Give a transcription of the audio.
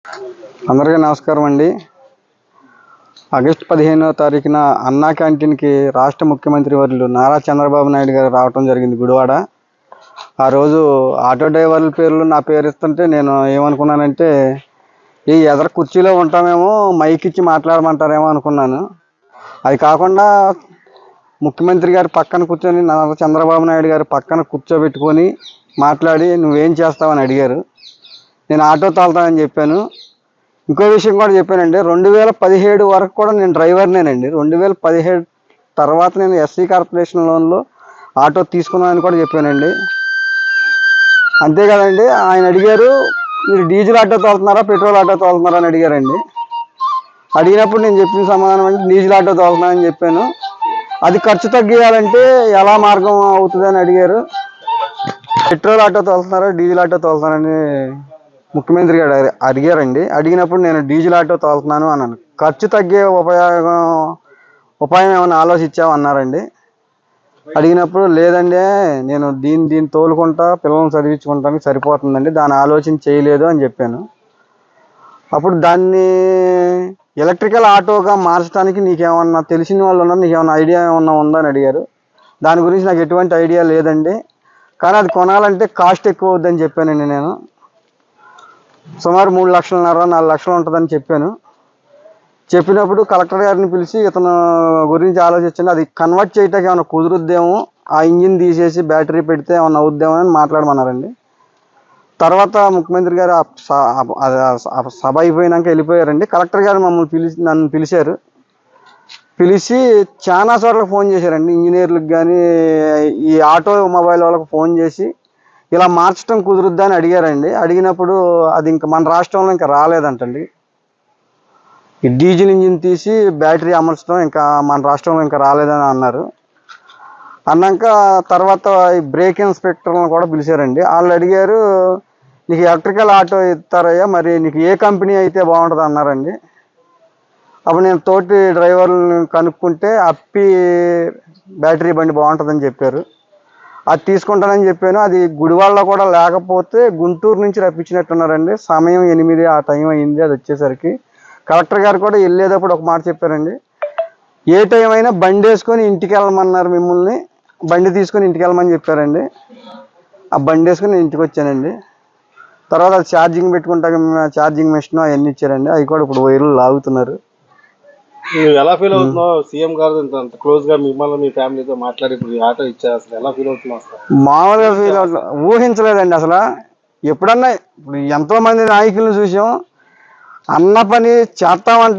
అందరికీ నమస్కారం అండి. ఆగస్టు 15వ తారీఖున అన్నా క్యాంటీన్కి రాష్ట్ర ముఖ్యమంత్రి వర్యులు నారా చంద్రబాబు నాయుడు గారు రావటం జరిగింది గుడివాడ. ఆ రోజు ఆటో డ్రైవర్ల పేర్లు నా పేరు ఇస్తుంటే నేను ఏమనుకున్నానంటే ఈ ఎదర కుర్చీలో ఉంటామేమో మైక్ ఇచ్చి మాట్లాడమంటారేమో అనుకున్నాను. అది కాకుండా ముఖ్యమంత్రి గారు పక్కన కూర్చొని నారా చంద్రబాబు నాయుడు గారు పక్కన కూర్చోబెట్టుకొని మాట్లాడి నువ్వేం చేస్తావని అడిగారు. నేను ఆటో తోలుతానని చెప్పాను. ఇంకో విషయం కూడా చెప్పానండి, 2017 వరకు కూడా నేను డ్రైవర్నేనండి. 2017 తర్వాత నేను ఎస్సీ కార్పొరేషన్ లోన్లో ఆటో తీసుకున్నానని కూడా చెప్పానండి. అంతే కదండి. ఆయన అడిగారు, మీరు డీజిల్ ఆటో తోలుతున్నారా పెట్రోల్ ఆటో తోలుతున్నారా అని అడిగారండి. అడిగినప్పుడు నేను చెప్పిన సమాధానం అంటే డీజిల్ ఆటో తోలుతున్నానని చెప్పాను. అది ఖర్చు తగ్గియాలంటే ఎలా మార్గం అవుతుందని అడిగారు. పెట్రోల్ ఆటో తోలుతున్నారా డీజిల్ ఆటో తోలుతున్నారని ముఖ్యమంత్రి గారు అడిగారండి. అడిగినప్పుడు నేను డీజిల్ ఆటో తోలుతున్నాను అన్నాను. ఖర్చు తగ్గే ఉపాయం ఏమైనా ఆలోచించామన్నారండి. అడిగినప్పుడు లేదండి, నేను దీన్ని తోలుకుంటా పిల్లల్ని చదివించుకుంటానికి సరిపోతుందండి, దాని ఆలోచన చేయలేదు అని చెప్పాను. అప్పుడు దాన్ని ఎలక్ట్రికల్ ఆటోగా మార్చడానికి నీకేమన్నా తెలిసిన వాళ్ళు ఉన్నారు, నీకేమన్నా ఐడియా ఏమన్నా ఉందా అని అడిగారు. దాని గురించి నాకు ఎటువంటి ఐడియా లేదండి, కానీ అది కొనాలంటే కాస్ట్ ఎక్కువ అవుద్దని చెప్పానండి. నేను సుమారు 3 లక్షలన్నర 4 లక్షలు ఉంటుందని చెప్పాను. చెప్పినప్పుడు కలెక్టర్ గారిని పిలిచి ఇతను గురించి ఆలోచించండి, అది కన్వర్ట్ చేయటానికి ఏమైనా కుదురుద్దేమో, ఆ ఇంజిన్ తీసేసి బ్యాటరీ పెడితే ఏమన్నా అవుద్దేమో అని మాట్లాడమన్నారండి. తర్వాత ముఖ్యమంత్రి గారు సభ అయిపోయినాక వెళ్ళిపోయారండి. కలెక్టర్ గారు నన్ను పిలిచారు. పిలిచి చాలా చోట్ల ఫోన్ చేశారండి, ఇంజనీర్లకు కానీ ఈ ఆటో మొబైల్ వాళ్ళకి ఫోన్ చేసి ఇలా మార్చడం కుదురుద్దా అని అడిగారండి. అడిగినప్పుడు అది ఇంకా మన రాష్ట్రంలో ఇంకా రాలేదంటండి. ఈ డీజిల్ ఇంజిన్ తీసి బ్యాటరీ అమర్చడం ఇంకా మన రాష్ట్రంలో ఇంకా రాలేదని అన్నారు. అన్నాక తర్వాత ఈ బ్రేక్ ఇన్స్పెక్టర్లను కూడా పిలిచారండి. వాళ్ళు అడిగారు, నీకు ఎలక్ట్రికల్ ఆటో ఇస్తారయ్యా, మరి నీకు ఏ కంపెనీ అయితే బాగుంటుంది అన్నారండి. అప్పుడు నేను తోటి డ్రైవర్లను కనుక్కుంటే అప్పి బ్యాటరీ బండి బాగుంటుందని చెప్పారు. అది తీసుకుంటానని చెప్పాను. అది గుడివాడలో కూడా లేకపోతే గుంటూరు నుంచి రప్పించినట్టున్నారండి. సమయం 8 ఆ టైం అయింది. అది వచ్చేసరికి కలెక్టర్ గారు కూడా వెళ్ళేటప్పుడు ఒక మాట చెప్పారండి, ఏ టైం అయినా బండి వేసుకొని ఇంటికి వెళ్ళమన్నారు, మిమ్మల్ని బండి తీసుకొని ఇంటికి వెళ్ళమని చెప్పారండి. ఆ బండి వేసుకొని నేను ఇంటికి వచ్చానండి. తర్వాత అది ఛార్జింగ్ పెట్టుకుంటాక ఛార్జింగ్ మెషిన్ అవన్నీ ఇచ్చారండి. అవి కూడా ఇప్పుడు వైర్లు లాగుతున్నారు. ఎలా ఫీల్ అవుతున్నావు? సీఎం గారు అంత క్లోజ్ గా మిమ్మల్ని మీ ఫ్యామిలీతో మాట్లాడి ఇప్పుడు ఆటో ఇచ్చారు, అసలు ఎలా ఫీల్ అవుతున్నావు? మామూలుగా ఫీల్ అవుతున్నా, ఊహించలేదండి అసలు. ఎప్పుడన్నా ఇప్పుడు ఎంతో మంది నాయకులను చూసాం, అన్న పని చేస్తామంటే